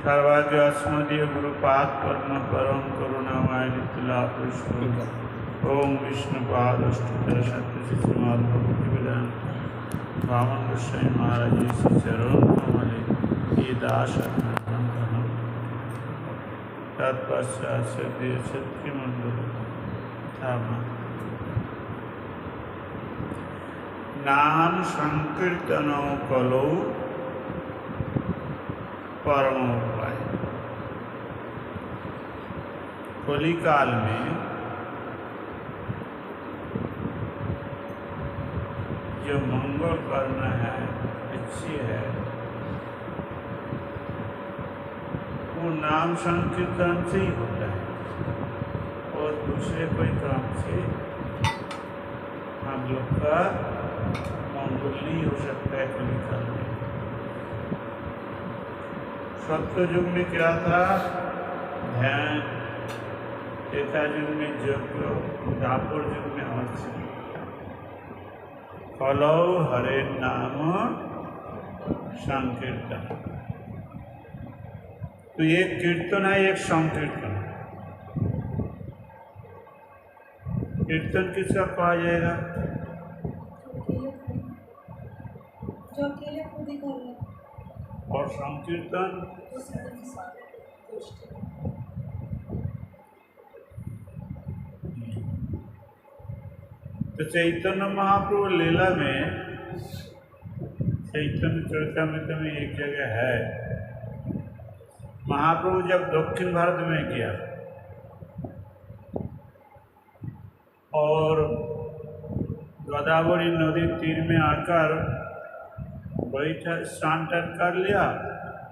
सर्वाग्य अस्मदीय गुरुपाद पद्म परम करुणामय नित्यलापुष्प ओम विष्णुपादष्टोत्तर सत्यसिद्धिमाद भक्ति वेदांत वामन गोस्वामी महाराज जी से चरण कमले ये दास तत्पश्चात सद्य सत्यमंडल नाम संकीर्तन कलो परम उपाय। कलिकाल में जो मंगल करना है अच्छी है, वो नाम संकीर्तन से ही होता है और दूसरे कोई काम से हम लोग का मंगल नहीं हो सकता है। कलिकाल में सत्य युग में क्या था? ध्यान। त्रेता युग में यज्ञ, द्वापर युग में अर्चना। कलौ हरे नाम संकीर्तन। तो एक कीर्तन है, एक संकीर्तन। कीर्तन किसका कहा जाएगा? जो अकेले खुद ही कर ले। और संकीर्तन तो चैतन्य महाप्रभु लीला में, चैतन्य चरितामृत में एक जगह है, महाप्रभु जब दक्षिण भारत में गया और गोदावरी नदी तीर में आकर बैठा, स्नान कर लिया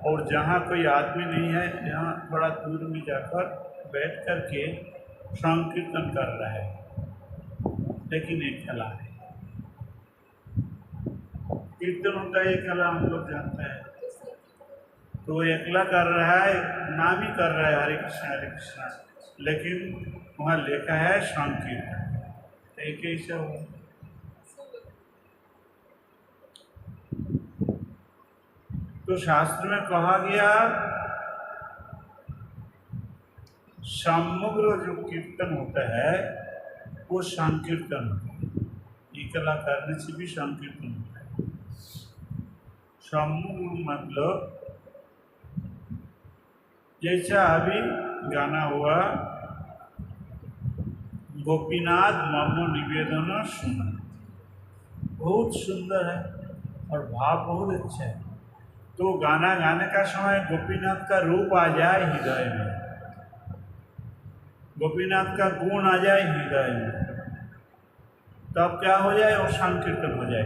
और जहाँ कोई आदमी नहीं है, जहाँ थोड़ा दूर में जाकर बैठ कर के संकीर्तन कर रहा है, लेकिन एक कला है। कीर्तन होता है, एक कला हम लोग जानते हैं। तो वो एकला कर रहा है, नाम ही कर रहा है हरे कृष्णा, लेकिन वहाँ लिखा है संकीर्तन। एक कैसे हो? तो शास्त्र में कहा गया समग्र जो कीर्तन होता है वो संकीर्तन होता है। ये कला करने से भी संकीर्तन होता है। समग्र मतलब जैसा अभी गाना हुआ, गोपीनाथ मम निवेदन सुना, बहुत सुंदर है और भाव बहुत अच्छा है। तो गाना गाने का समय गोपीनाथ का रूप आ जाए हृदय में, गोपीनाथ का गुण आ जाए हृदय में, तब क्या हो जाए? और संकीर्तन हो जाए।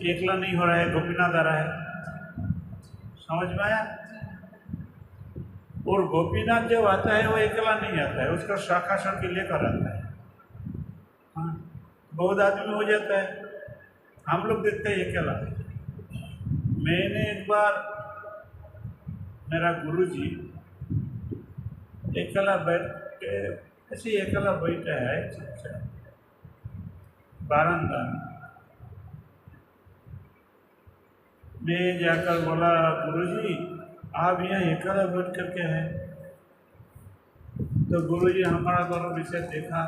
एकला नहीं हो रहा है, गोपीनाथ आ रहा है। समझ में आया? और गोपीनाथ जब आता है वो एकला नहीं आता है, उसका शाखा संकी लेकर आता है। हाँ, बहुत आदमी हो जाता है, हम लोग देखते हैं एकला। मैंने एक बार, मेरा गुरुजी एकला बैठ के, ऐसे एकला बैठा है चुपचाप बारांदा में। मैं जाकर बोला, गुरुजी आप यहाँ एकला बैठ करके हैं? तो गुरुजी हमारा दोनों विषय देखा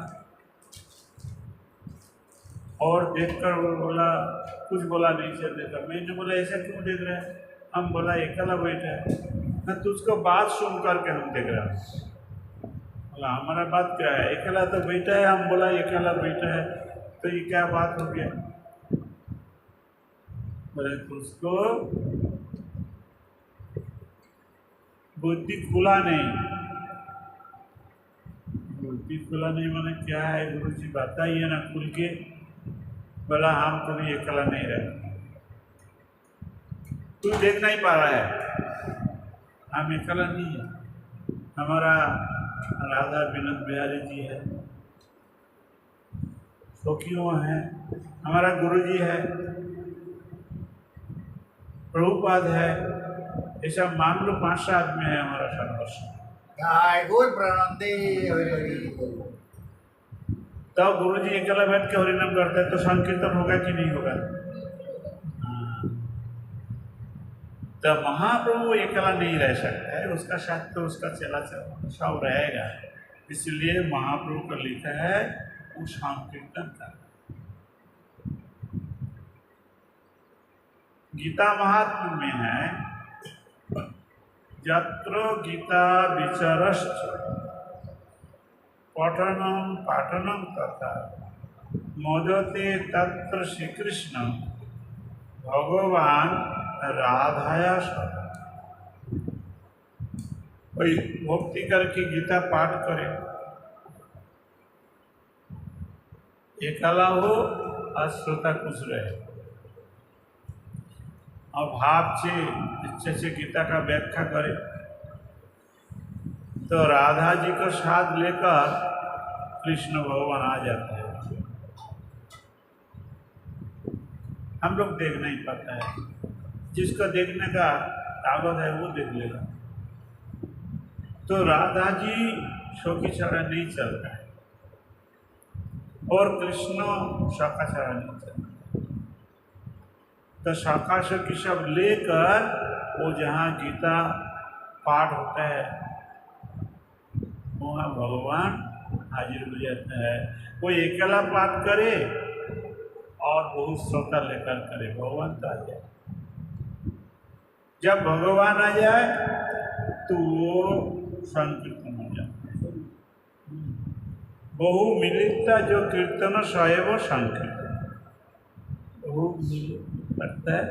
और देखकर वो बोला, कुछ बोला नहीं चल देता। मैंने बोला ऐसा क्यों देख रहे हैं? हम बोला एकला बैठा है ना, तो उसको बात सुन करके हम देख रहे हैं। बोला हमारा बात क्या है? एकला तो बैठा है। हम बोला एकला बैठा है, तो ये क्या बात हो गया? बोले उसको बुद्धि खुला नहीं। बुद्धि खुला नहीं माने क्या है? गुरुजी बताइए ना खुल के। बोला हम कभी एकला नहीं रहते, तू देख नहीं पा रहा है, हम एकला नहीं है। हमारा राधा विनोद बिहारी जी है, सखियों है, हमारा गुरुजी है, प्रभुपाद है, ऐसा मान लो 5 आदमी है हमारा संघर्ष। तब गुरुजी अकेला बैठ के हरिनाम करते हैं, तो संकीर्तन होगा कि नहीं होगा? तो महाप्रभु अकेला नहीं रह सकता है, उसका साथ तो उसका चला सब रहेगा। इसलिए महाप्रभु को लिखा है वो संकीर्तन का। गीता महात्म्य में है यत्र गीता विचरश्च पठनम पाठनम तथा मोदते तत्र श्री कृष्ण भगवान राधाया सदा। कोई भक्ति करके गीता पाठ करे, अकेला हो और श्रोता कुछ रहे और भाव से इच्छा से गीता का व्याख्या करे, तो राधा जी को साथ लेकर कृष्ण भगवान आ जाते हैं। हम लोग देख नहीं पाता है, जिसको देखने का ताकत है वो देख लेगा। तो राधा जी शोकी छड़ा नहीं चल रहा है और कृष्ण शाखा छड़ा नहीं चल रहा है। तो शाखा शोकी सब लेकर वो जहाँ गीता पाठ होता है वहाँ भगवान हाजिर हो जाता है। कोई अकेला पाठ करे और बहुत श्रोता लेकर करे, भगवान तो आ जाए। जब भगवान आ जाए तो वो संकीर्तन हो जाता है। बहु मिलिता जो कीर्तन सैव संकीर्तन, बहु मिलित करता है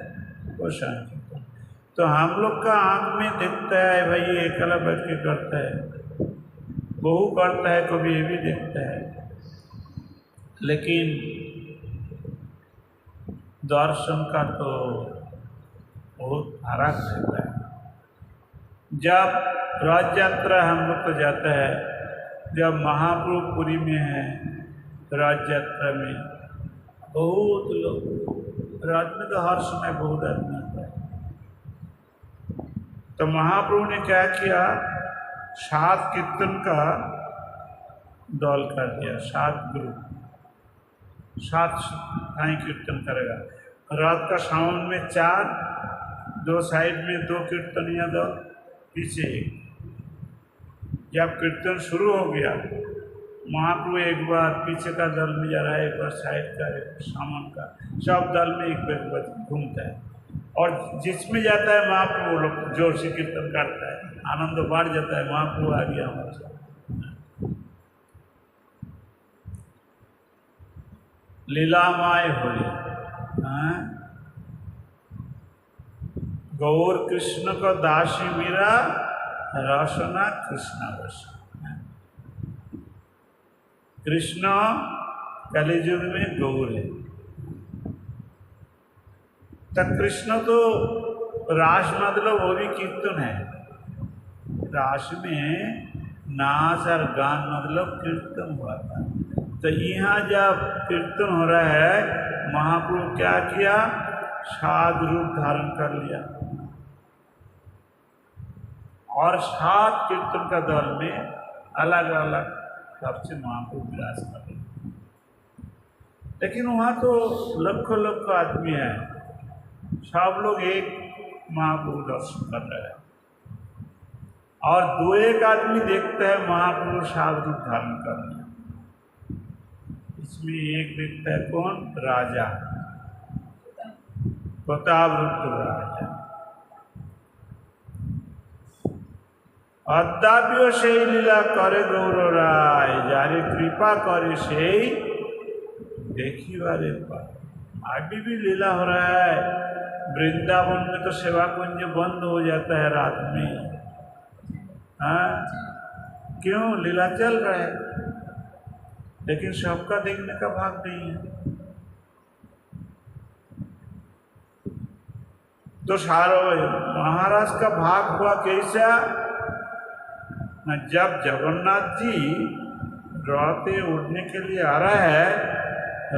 वो संकीर्तन। तो हम लोग का आँख में देखता है भाई ये अकेला बैठ के करता है, बहु करता है, कभी ये भी देखता है, लेकिन दर्शन का तो बहुत फर्क रहता है। जब रथ यात्रा हम लोग को जाता है, जब महाप्रभु पुरी में है रथ यात्रा में बहुत लोग, रात में तो हर समय बहुत आदमी आता है। तो महाप्रभु ने क्या किया, 7 कीर्तन का दौल कर दिया, 7 ग्रुप, 7 साई कीर्तन करेगा। रात का सावन में 4, 2 साइड में 2 कीर्तनिया दल, पीछे। जब कीर्तन शुरू हो गया, महाप्रभु एक बार पीछे का दल में जा रहा है, एक बार साइड का, एक सामन का, सब दल में एक बार घूमता है और जिसमें जाता है महाप्रभु लोग जोर से कीर्तन करता है, आनंद बढ़ जाता है। महाप्रभु आ गया हमारे। लीलामाय होली, गौर कृष्ण को दासी मीरा, रसना कृष्ण रस। कृष्ण कलियुग में गौर है, तो कृष्ण तो रास मतलब वो भी कीर्तन है। रास में नाच और गान मतलब कीर्तन हुआ था। तो यहाँ जब कीर्तन हो रहा है, महाप्रभु क्या किया, 7 रूप धारण कर लिया और 7 कीर्तन का दल में अलग अलग सबसे महाप्रभु विराज कर रहे। लेकिन वहाँ तो लाखों लाखों आदमी है, सब लोग एक महाप्रभु दर्शन कर रहे हैं और 2-1 आदमी देखते हैं महाप्रभु 7 रूप धारण कर लिया। इसमें एक देखता है कौन, राजा, प्रतापरुद्र राजा। अद्यापिओ सेई लीला करे गौर राय, जारे कृपा करे सेई देखी बारे पर। अभी भी लीला हो रहा है। वृंदावन में तो सेवा कुंज बंद हो जाता है रात में। हाँ, क्यों, लीला चल रहा है, लेकिन सबका देखने का भाग नहीं है। तो सारो महाराज का भाग हुआ कैसा न, जब जगन्नाथ जी रौते उड़ने के लिए आ रहा है,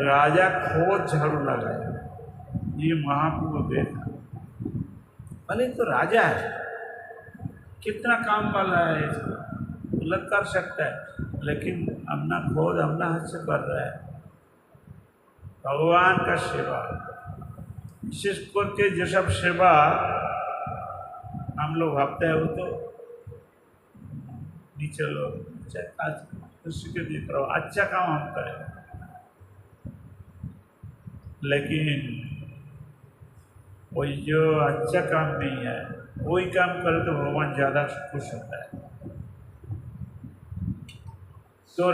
राजा खोज झाड़ू लगाया। ये महाप्रभु देखा, भले तो राजा है, कितना काम वाला है, इसको अलग कर सकता है, लेकिन अपना खोज अपना हाथ से कर रहा है। भगवान का सेवा, विशेष करके जो सब सेवा हम लोग भाबते हैं वो तो नीचे लोग आज उसी के देख रहा हो अच्छा काम हम करें, लेकिन वही जो अच्छा काम नहीं है वही काम करे तो भगवान ज़्यादा खुश होता है। तो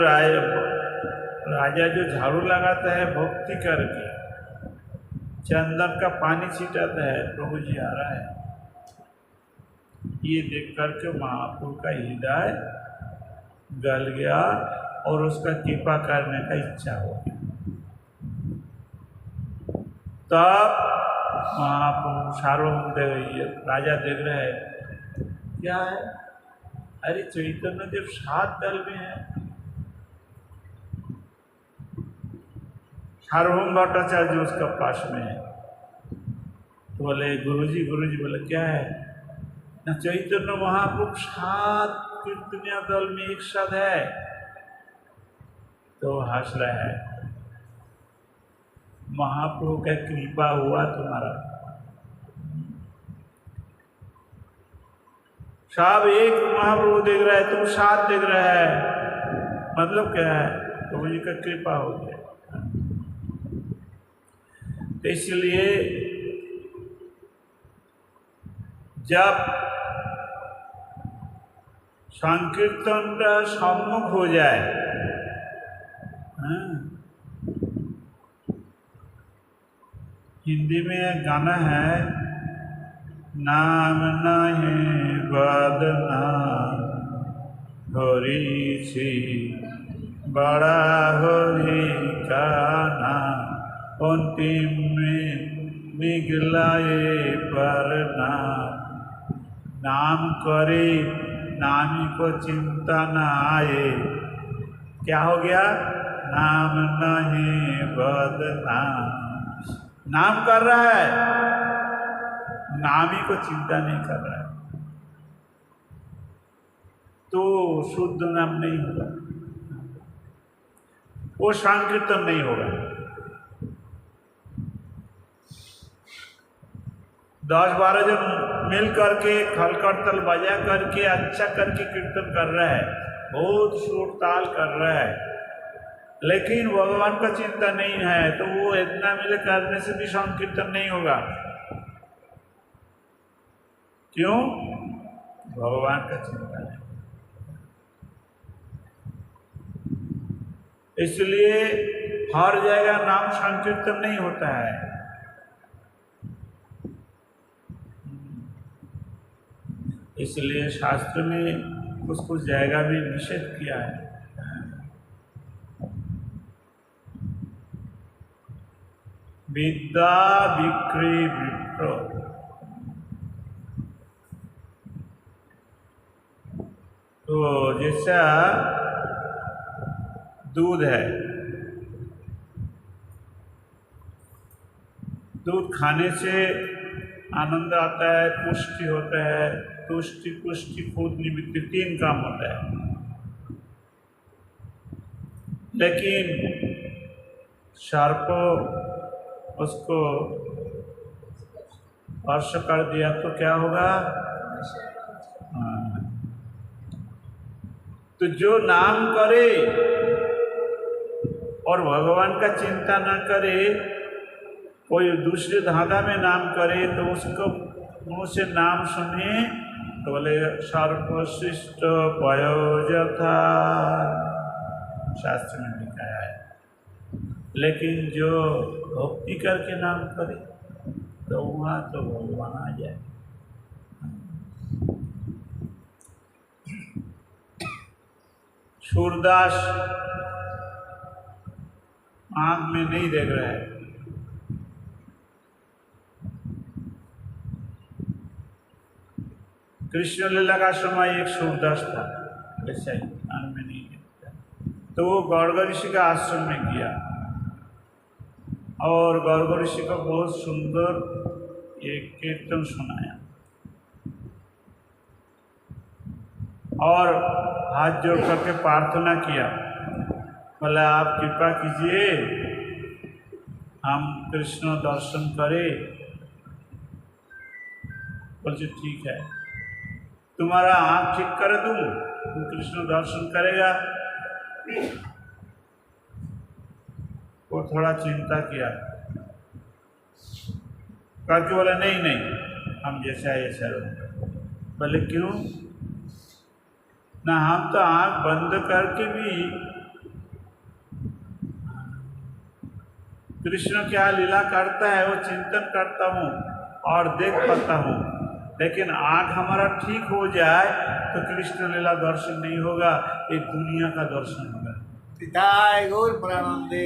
राजा जो झाड़ू लगाता है भक्ति करके, चंदन का पानी छिटाता है, प्रभु जी आ रहा है, ये देख करके महाप्रभु का हृदय गल गया और उसका कृपा करने का इच्छा हो गया। तब महाप्रभु सार्वभौम राजा देख रहे हैं क्या है, अरे चैतन्य देव 7 दल में है। सार्वभौम भट्टाचार्य उसका पास में है, तो बोले गुरुजी बोले क्या है न, चैतन्य महाप्रभु 7 कीर्तनिया दल में एक साथ है। तो हंस रहा है, महाप्रभु का कृपा हुआ तुम्हारा, सब एक महाप्रभु देख रहा है, तुम 7 देख रहा है, मतलब क्या है, प्रभु जी का कृपा हो गया। तो इसलिए जब संकीर्तन का सम्मुख हो जाए, हिंदी में एक गाना है, नाम नहीं बदनाम हरि सी बड़ा हरि का नाम, अंतिम में निगलाए पर नाम करे नामी को चिंता न आए। क्या हो गया, नाम नहीं बदनाम, नाम कर रहा है, नामी को चिंता नहीं कर रहा है, तो शुद्ध नाम नहीं होगा, वो संकीर्तन नहीं होगा। 10-12 जन मिल करके खलकड़तल बजा करके अच्छा करके कीर्तन कर रहा है, बहुत सुर ताल कर रहा है, लेकिन भगवान का चिंता नहीं है, तो वो इतना मिले करने से भी संकीर्तन नहीं होगा। क्यों? भगवान का चिंता नहीं। इसलिए हर जगह नाम संकीर्तन नहीं होता है। इसलिए शास्त्र में कुछ जगह भी निषेध किया है। विद्या विक्री विप्र, तो जैसा दूध है, दूध खाने से आनंद आता है, पुष्टि होता है, तुष्टि पुष्टि खुद निमित्त 3 काम होता है। लेकिन सर्प उसको स्पर्श कर दिया तो क्या होगा? तो जो नाम करे और भगवान का चिंता न करे, कोई दूसरे धागा में नाम करे, तो उसको मुँह से नाम सुने तो बोले सर्वशिष्ट पयोजथा, शास्त्र में लिखा है। लेकिन जो भक्ति करके नाम करे तो वहाँ तो भगवान आ जाए। सूरदास आँख में नहीं देख रहा है, कृष्ण लीला का समय एक सूरदास था, ऐसा ही आँख में नहीं देखता, तो वो गौड़ ऋषि का आश्रम में गया और गौड़ ऋषि को बहुत सुंदर एक कीर्तन सुनाया और हाथ जोड़ करके प्रार्थना किया, बोला आप कृपा कीजिए हम कृष्ण दर्शन करें। बोले ठीक है। तुम्हारा आँख ठीक कर दूँ, तुम कृष्ण दर्शन करेगा। वो थोड़ा चिंता किया करके बोला नहीं नहीं, हम जैसा है ऐसा रहो। बोले क्यों? ना हम तो आँख बंद करके भी कृष्ण क्या लीला करता है वो चिंतन करता हूँ और देख पाता हूँ, लेकिन आँख हमारा ठीक हो जाए तो कृष्ण लीला दर्शन नहीं होगा, एक दुनिया का दर्शन होगा। पिताय गौर प्रेमानंदे।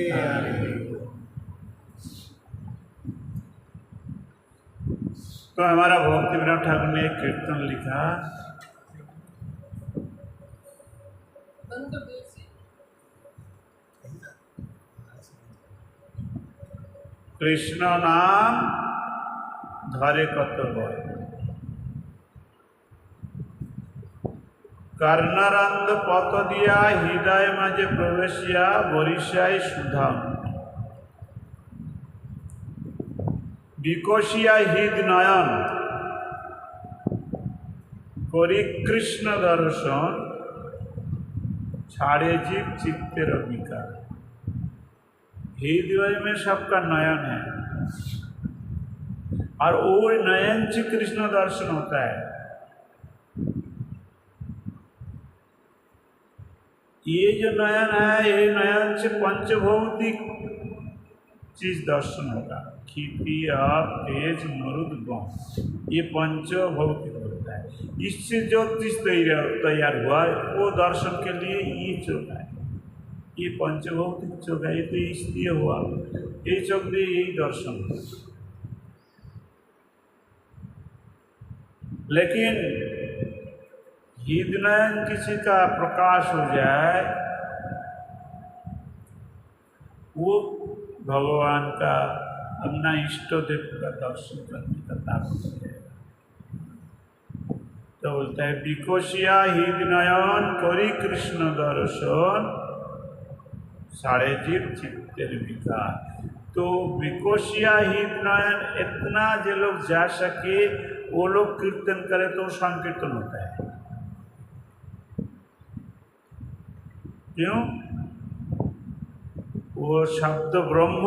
तो हमारा भक्ति विनोद ठाकुर ने एक कीर्तन लिखा, कृष्ण नाम धरे कत बल, कर्णरंद पत दिया हृदय माजे प्रवेशिया बरिशाय सुधा, विकोशिया हृद नयन करी कृष्ण दर्शन, छाड़े जीव चित्तेर विकार। हृदय में सबका नयन है और वो नयन से कृष्ण दर्शन होता है। ये जो नयन है, ये नयन से पंचभौतिक चीज दर्शन होगा, खीपी आप तेज मरुद गम, ये पंचभौतिक होता है। इससे जो चीज तैयार हुआ वो दर्शन के लिए ये चौक है, ये पंचभौतिक चौक है, ये तो इसलिए हुआ, ये चौक भी यही दर्शन हुआ। लेकिन हृदय किसी का प्रकाश हो जाए, वो भगवान का अपना इष्ट देव का दर्शन करने का ताकत हो जाएगा। तो बोलता है विकोशिया हृदय करी कृष्ण दर्शन, साढ़े जीव चित्तेर विकार। तो विकोशिया हृदय इतना जो लोग जा सके वो लोग कीर्तन करे तो संकीर्तन होता है। क्यों? वो शब्द ब्रह्म,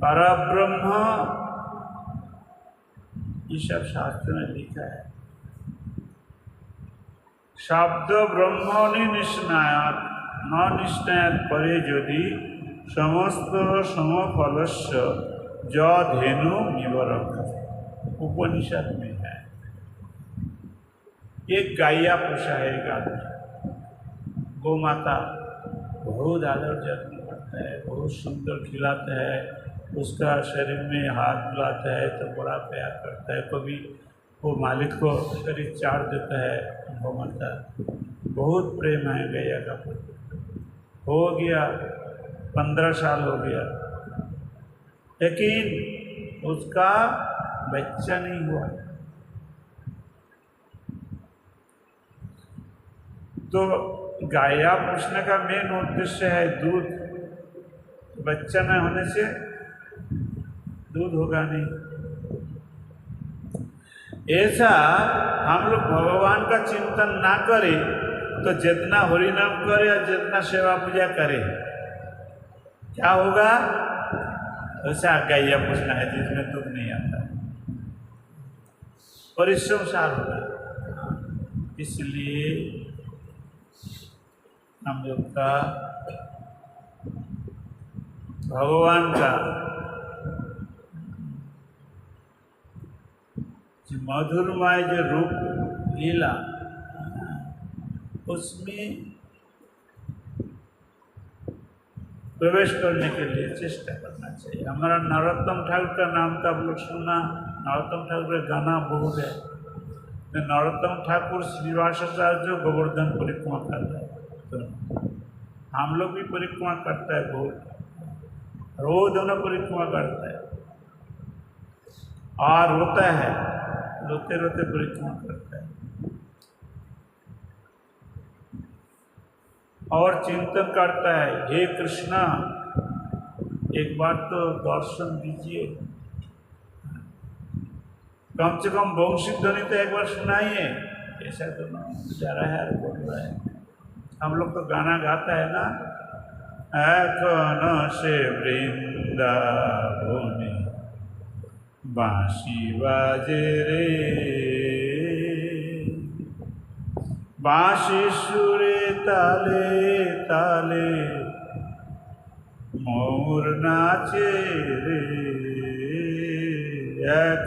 परब्रह्म, ये सब शास्त्र में लिखा है। शब्द ब्रह्मणि निष्णायात न निष्णायात परे यदि समस्त समफलस्य धेनु निवरक, उपनिषद में है। एक गाया पोषा है, एक आदमी, गौ माता बहुत आदर जत्न करता है, बहुत सुंदर खिलाता है, उसका शरीर में हाथ बुलाता है तो बड़ा प्यार करता है, कभी वो मालिक को शरीर चाट देता है। गौ माता बहुत प्रेम है गैया का। हो गया 15 साल हो गया, लेकिन उसका बच्चा नहीं हुआ। तो गाया पोषने का मेन उद्देश्य है दूध। बच्चा न होने से दूध होगा नहीं। ऐसा हम लोग भगवान का चिंतन ना करें तो जितना हरिनाम करे और जितना सेवा पूजा करे क्या होगा? वैसा गाया पोषना है जिसमें दूध नहीं आता, परिश्रम सार होगा। इसलिए हम लोग का भगवान का जो मधुरमय जो रूप लीला, उसमें प्रवेश करने के लिए चेष्टा करना चाहिए। हमारा नरोत्तम ठाकुर का नाम तो आप लोग सुना, नरोत्तम ठाकुर का गाना बहुत है। तो नरोत्तम ठाकुर श्रीनिवासाचार्य जो गोवर्धन परिक्रमा करता है, तो हम लोग भी परिक्रमा करता है, बहुत रोज दोनों परिक्रमा करता है और रोता है, रोते रोते परिक्रमा करता है और चिंतन करता है, हे कृष्णा एक बार तो दर्शन दीजिए। कम से कम वंशी ध्वनि तो एक बार सुनाइए। ऐसा तो जा रहा है और बोल रहा है। हम लोग तो गाना गाता है ना, कौन से वृंदावने बांशी बाजे रे, बांशी सुरे ताले ताले मोर नाचे रे,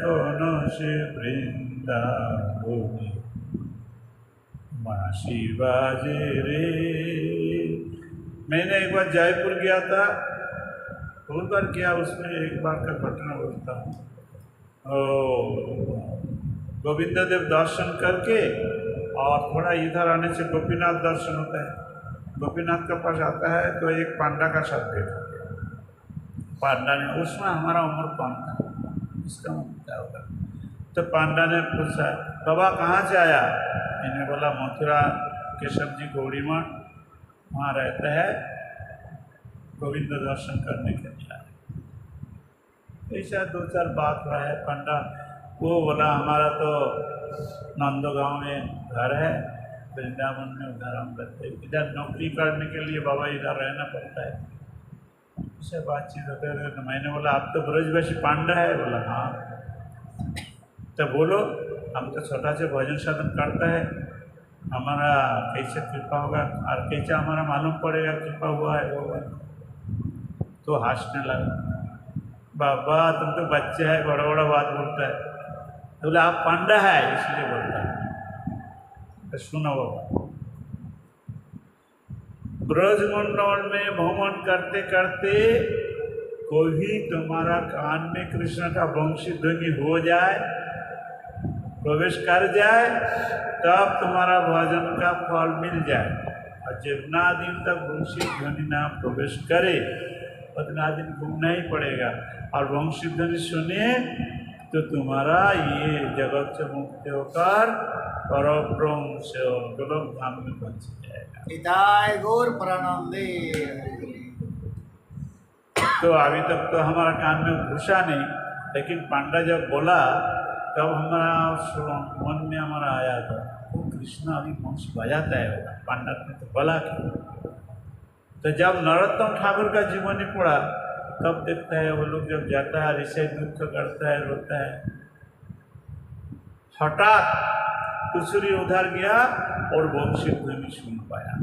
कौन से वृंदावने बांशी बाजे रे। मैंने एक बार जयपुर गया था, बहुत बार किया, उसमें एक बार का घटना बोलता हूँ। गोविंद देव दर्शन करके और थोड़ा इधर आने से गोपीनाथ दर्शन होता है। गोपीनाथ के पास आता है तो एक पांडा का साथ देखा। पांडा ने, उसमें हमारा उम्र कम था, इसका उम्र क्या होगा। तो पांडा ने पूछा, बाबा कहाँ से आया? मैंने बोला मथुरा केशव जी गौड़ी मठ, वहाँ रहते हैं, गोविंद दर्शन करने के लिए। ऐसा दो चार बात हुआ है। पंडा वो बोला हमारा तो नंदगांव में घर है, वृंदावन में, उधर हम रहते हैं, इधर नौकरी करने के लिए बाबा इधर रहना पड़ता है। इससे बातचीत होते रहे तो मैंने बोला आप तो ब्रजवासी पांडा है? बोला हाँ। तो बोलो, हम तो छोटा से भजन साधन करता है, हमारा कैसे कृपा होगा और कैसे हमारा मालूम पड़ेगा कृपा हुआ है वो। तो हंसने लगा, बाबा तुम तो बच्चे हैं, बड़ा बड़ा बात बोलता है। तो बोले आप पांडा है इसलिए बोलता है। तो सुनो बाबा, ब्रजमंडल में भ्रमण करते करते कोई तुम्हारा कान में कृष्ण का वंशी ध्वनि हो जाए, प्रवेश कर जाए, तब तुम्हारा भजन का फल मिल जाए। और जितना दिन तक वंशी ध्वनि ना प्रवेश करे उतना दिन घूमना ही पड़ेगा। और वंशी ध्वनि सुने तो तुम्हारा ये जगत से मुक्त होकर परब्रह्म से गोलोक धाम में पहुंच जाएगा। निताय गौर प्रणंदे। तो अभी तक तो हमारा कान में घुसा नहीं, लेकिन पांडा जब बोला तब हमारा मन में हमारा आया था वो कृष्ण अभी वंश बजाता है होगा। पांडा ने तो बोला कि तो जब नरोत्तम ठाकुर का जीवनी पढ़ा तब देखता है वो लोग जब जाता है ऋषि दुख करता है, रोता है, हठात कुसुरी उधर गया और वंशी ध्वनि सुन पाया।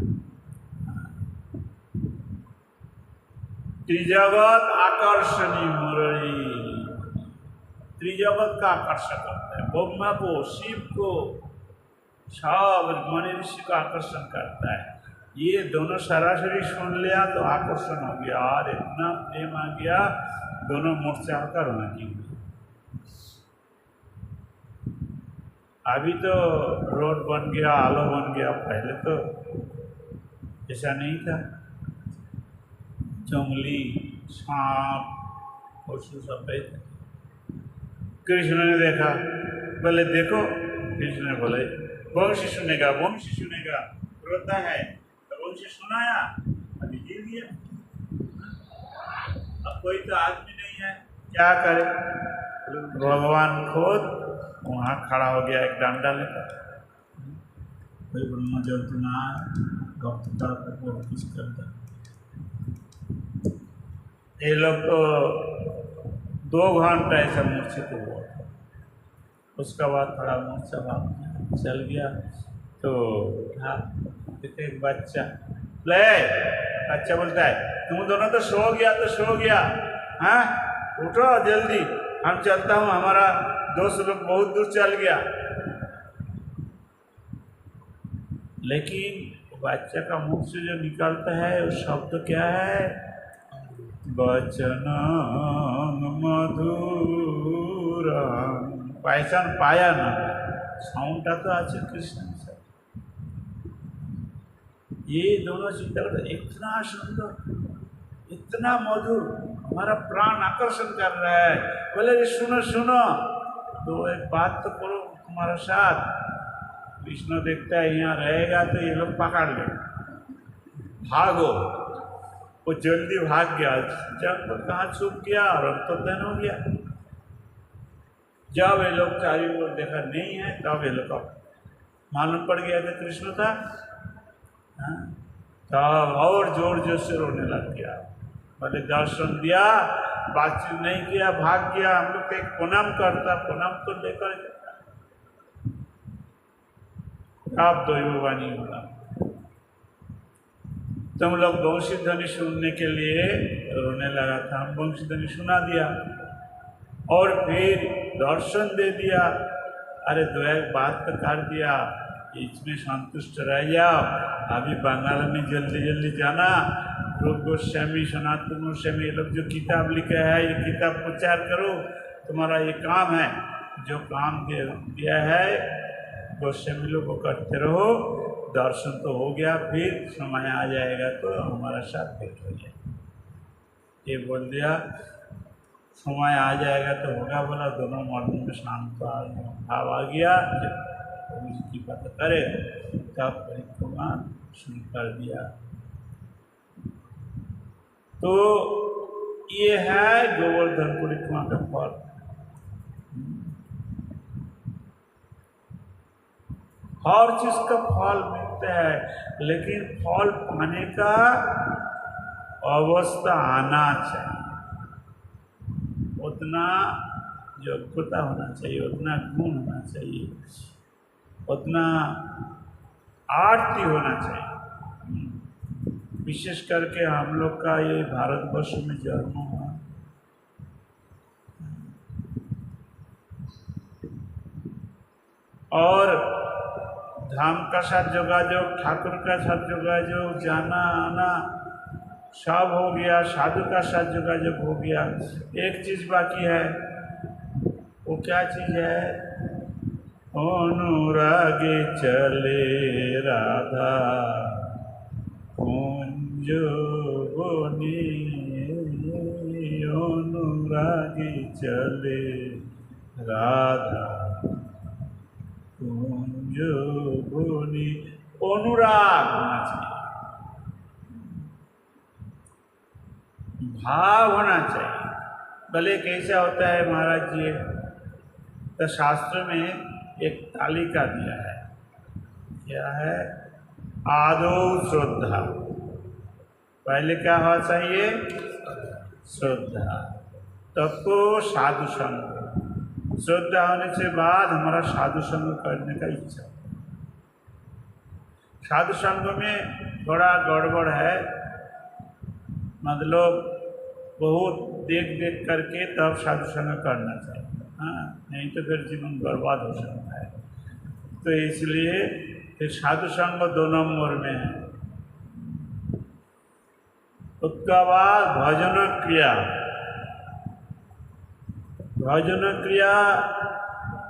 त्रिजगत आकर्षणी मुरली, त्रिजगत का आकर्षण करता है, ब्रह्मा को, शिव को, सब मणि ऋषि का आकर्षण करता है। ये दोनों सरासरी सुन लिया तो आकर्षण हो गया और इतना प्रेम आ गया, दोनों मूर्छा होकर रोने हुई। अभी तो रोड बन गया, आलो बन गया, पहले तो ऐसा नहीं था। जंगली सांप पशु सब थे। कृष्ण ने देखा, बोले देखो, कृष्ण ने बोले वंशी सुनेगा, वंशी सुनेगा, रोता है तो वंशी सुनाया, अभी गिर गया। अब कोई तो आदमी नहीं है, क्या करे? भगवान खुद वहाँ खड़ा हो गया एक डंडा लेकर, कोई ब्रह्म जंतुना भक्त का कुछ करता। ये लोग तो 2 घंटा ऐसा मूर्छित हुआ, उसका बाद थोड़ा मूर्छा भाग चल गया। तो उठा, देखते एक बच्चा, ले बच्चा बोलता है तुम दोनों तो सो गया, तो सो गया, हाँ उठो जल्दी, हम चलता हूँ, हमारा दोस्त लोग बहुत दूर चल गया। लेकिन बच्चा का मुख से जो निकलता है वो शब्द क्या है? वचन मधुर, पहचान पाया ना, साउंडটা तो আছে कृष्ण से। ये दोनों चिंतन इतना सुंदर, इतना मधुर, हमारा प्राण आकर्षण कर रहा है। बोले सुनो सुनो, तो एक बात तो करो तुम्हारा साथ। कृष्ण देखता है यहाँ रहेगा तो ये लोग पकड़ ले, भागो। वो जल्दी भाग गया, जब तो कहाँ छुप गया और अंतर्धान हो गया। जब ये लोग चारों ओर देखा नहीं है, तब ये लोग को मालूम पड़ गया कि कृष्ण था। हाँ, तब और जोर जोर से रोने लग गया। बोले दर्शन दिया, बातचीत नहीं किया, भाग गया। हम लोग एक प्रणाम करता, प्रणाम तो लेकर जाता। आप दैववाणी होगा। तुम लोग वंशी ध्वनि सुनने के लिए रोने लगा था, हम वंशी ध्वनि सुना दिया और फिर दर्शन दे दिया। अरे दो एक बात तो कर दिया, इसमें संतुष्ट रह जाओ। अभी बंगाल में जल्दी जल्दी जाना, रूप गोस्वामी, सनातन गोस्वामी, ये लोग जो किताब लिखे है, ये किताब प्रचार करो। तुम्हारा ये काम है, जो काम दिया है गोस्वामी लोग को करते रहो। दर्शन तो हो गया, फिर समय आ जाएगा तो हमारा साथ भेंट हो जाएगा। ये बोल दिया, समय आ जाएगा तो होगा। बोला दोनों मर्दों में शांत भाव आ गया। जब उसकी बात करे तब परिक्रमा शुरू कर दिया। तो ये है गोवर्धन परिक्रमा का फल। हर चीज का फल मिलता है, लेकिन फल पाने का अवस्था आना चाहिए, उतना योग्यता होना चाहिए, उतना गुण होना चाहिए, उतना आरती होना चाहिए। विशेष करके हम लोग का ये भारतवर्ष में जन्म हुआ, और धाम का साथ जोगाजोग, ठाकुर का साथ जोगाजोग, जाना आना सब हो गया, साधु का साथ जोगाजोग हो गया। एक चीज बाकी है, वो क्या चीज है? अनुरागे चले राधा कुंज बनी, अनुरागे चले राधा कुंज बनी। अनुराग होना चाहिए, भाव होना चाहिए। भले कैसा होता है महाराज जी, तो शास्त्र में एक तालिका दिया है, क्या है? आदो श्रद्धा, पहले क्या होना चाहिए? श्रद्धा, तब तो साधु संग। श्रद्धा होने से बाद हमारा साधु संग करने का इच्छा। साधु संग में थोड़ा गड़बड़ है, मतलब बहुत देख देख करके तब साधु संग करना चाहिए। हाँ, नहीं तो फिर जीवन बर्बाद हो सकता है। तो इसलिए फिर साधु संग 2 नंबर में है। उसके बाद भजन क्रिया। भजन क्रिया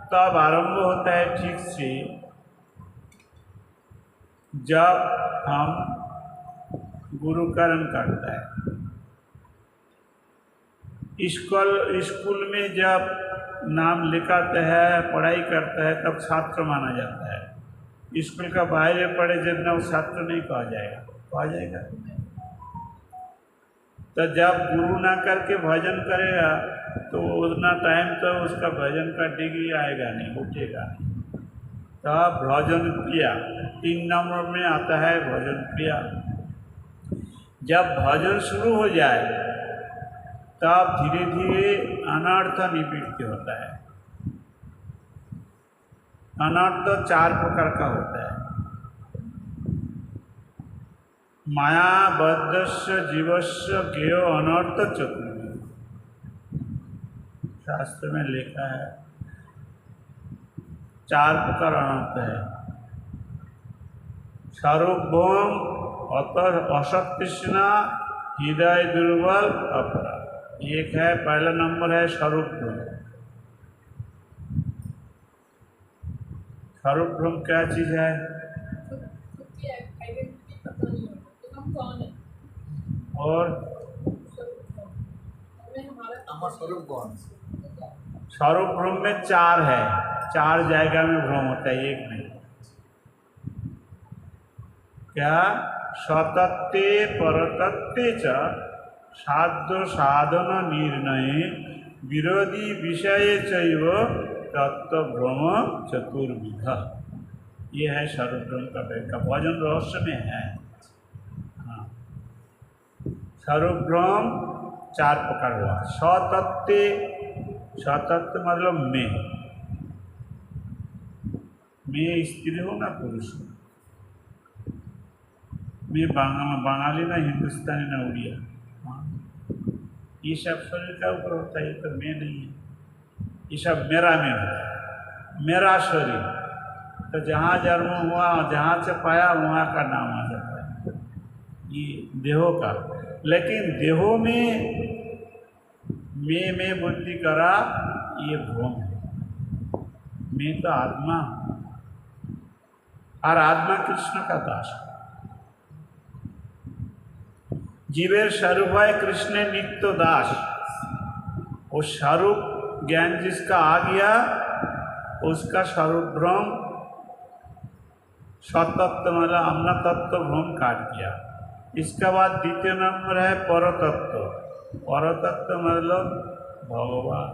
तब आरंभ होता है ठीक से जब हम गुरुकरण करता है। स्कूल में जब नाम लिखाते हैं, पढ़ाई करता है, तब छात्र माना जाता है। स्कूल का बाहर पढ़े जितना वो छात्र नहीं कहा जाएगा, कहा जाएगा। तो जब गुरु ना करके भजन करेगा तो उतना टाइम तो उसका भजन का डिग्री आएगा नहीं, उठेगा नहीं। तब भजन क्रिया 3 नंबर में आता है। भजन क्रिया जब भजन शुरू हो जाए तब धीरे धीरे अनर्थ निवृत्ति होता है। अनर्थ 4 प्रकार का होता है। मायाबद्धस्य जीवस्य ज्ञेय अनर्थ चतुर्विध, शास्त्र में लिखा है 4 प्रकार अनर्थ है। सर्वभौम, असतृष्णा, हृदय दुर्बल, अपराध। एक है, पहला नंबर है स्वरूप भ्रम। स्वरूप भ्रम क्या चीज है? और स्वरूप कौन? स्वरूप भ्रम में 4 है, 4 जगह में भ्रम होता है, एक नहीं। क्या? स्वतत्ते परतत्ते च साध्य साधन निर्णय विरोधी विषय चैव तत्व भ्रम चतुर्विध। ये है सर्वभ्रम का व्याख्या, भजन रहस्य में है। हाँ, सर्वभ्रम 4 प्रकार हुआ। सतत्व मतलब मैं स्त्री हो ना पुरुष हो, मैं बंगाली ना हिंदुस्तानी ना उड़िया। हाँ, ये सब शरीर का ऊपर होता है, ये तो मैं नहीं है, ये सब मेरा में होता है, मेरा शरीर। तो जहाँ जन्म हुआ, जहाँ से पाया, वहाँ का नाम आ जाता है, ये देहों का। लेकिन देहों में मैं बुद्धि करा, ये भ्रम है। मैं तो आत्मा हूँ, और आत्मा कृष्ण का दास है। जीवेर स्वरूप है कृष्ण नित्य दास। वो स्वरूप ज्ञान जिसका आ गया, उसका स्वरूप भ्रम, सतत्व मतलब अपना तत्व भ्रम काट दिया। इसके बाद द्वितीय नंबर है परतत्व। परतत्व मतलब भगवान।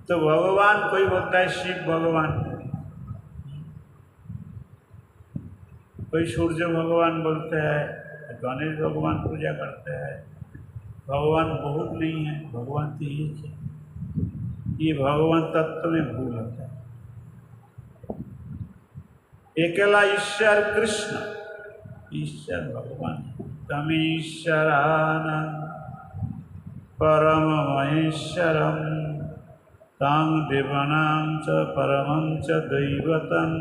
तो भगवान कोई बोलता है शिव भगवान, कोई सूर्य भगवान बोलते हैं, गणेश भगवान पूजा करते हैं। भगवान बहुत नहीं है, भगवान तो एक है। ये भगवान तत्व में भूल होता है। अकेला ईश्वर कृष्ण, ईश्वर भगवान। तमीश्वरानंद परम महेश्वरम तांग देवानां च परमं च दैवतं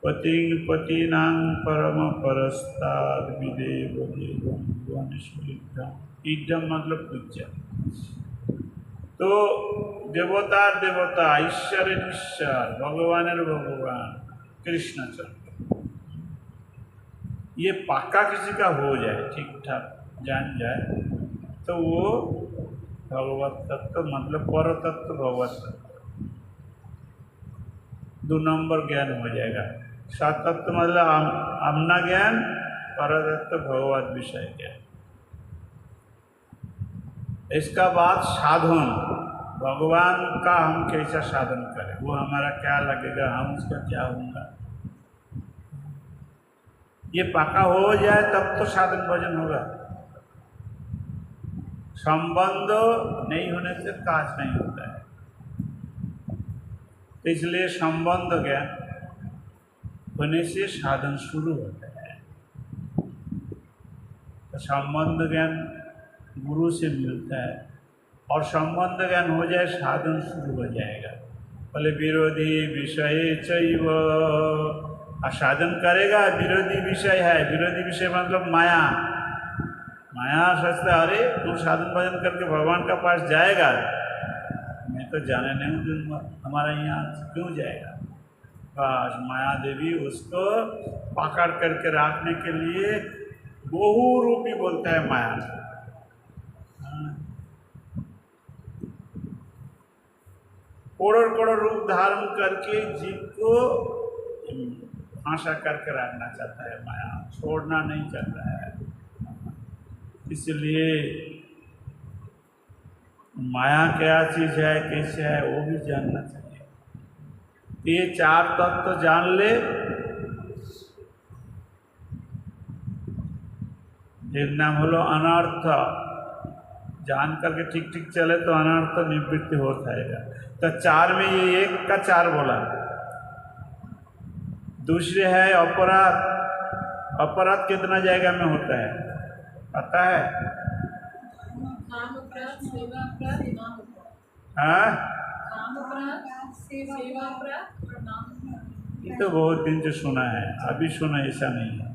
पतीनां परम परस्ताद विदेव देवं भुवनेश्वरिद्धम। इद्धम मतलब पूज्य। तो देवता ईश्वर ईश्वर भगवान भगवान कृष्णचंद्र। ये पक्का किसी का हो जाए, ठीक ठाक जान जाए, तो वो भगवत तत्व मतलब पर तत्व भगवत तत्व 2 नंबर ज्ञान हो जाएगा। सतत्व मतलब अपना ज्ञान, पर तत्व भगवत विषय ज्ञान। इसका बाद साधन, भगवान का हम कैसा साधन करें, वो हमारा क्या लगेगा, हम उसका क्या होगा, ये पक्का हो जाए तब तो साधन भजन होगा। संबंध नहीं होने से काज नहीं होता है। इसलिए संबंध ज्ञान होने से साधन शुरू होता है। तो संबंध ज्ञान गुरु से मिलता है, और संबंध ज्ञान हो जाए साधन शुरू हो जाएगा। बोले विरोधी विषय चैव, और साधन करेगा विरोधी विषय है। विरोधी विषय मतलब माया। माया सोचता अरे तू साधन भजन करके भगवान का पास जाएगा, मैं तो जाने नहीं दूंगा, हमारा यहाँ क्यों जाएगा। बस माया देवी उसको पकड़ करके रखने के लिए बहु रूपी बोलता है माया। करोड़ रूप धारण करके जीव को फांसा करके रखना चाहता है माया, छोड़ना नहीं चाहता है। इसलिए माया क्या चीज़ है, कैसे है, वो भी जानना चाहिए। ये 4 तत्व तो जान ले, एक नाम बोलो अनर्थ। जान करके ठीक ठीक चले तो अनर्थ निवृत्ति हो जाएगा। तो 4 में ये 1 का 4 बोला। दूसरे है अपराध। अपराध कितना जाएगा में होता है पता है? हाँ, ये तो बहुत दिन से सुना है, अभी सुना ऐसा नहीं है।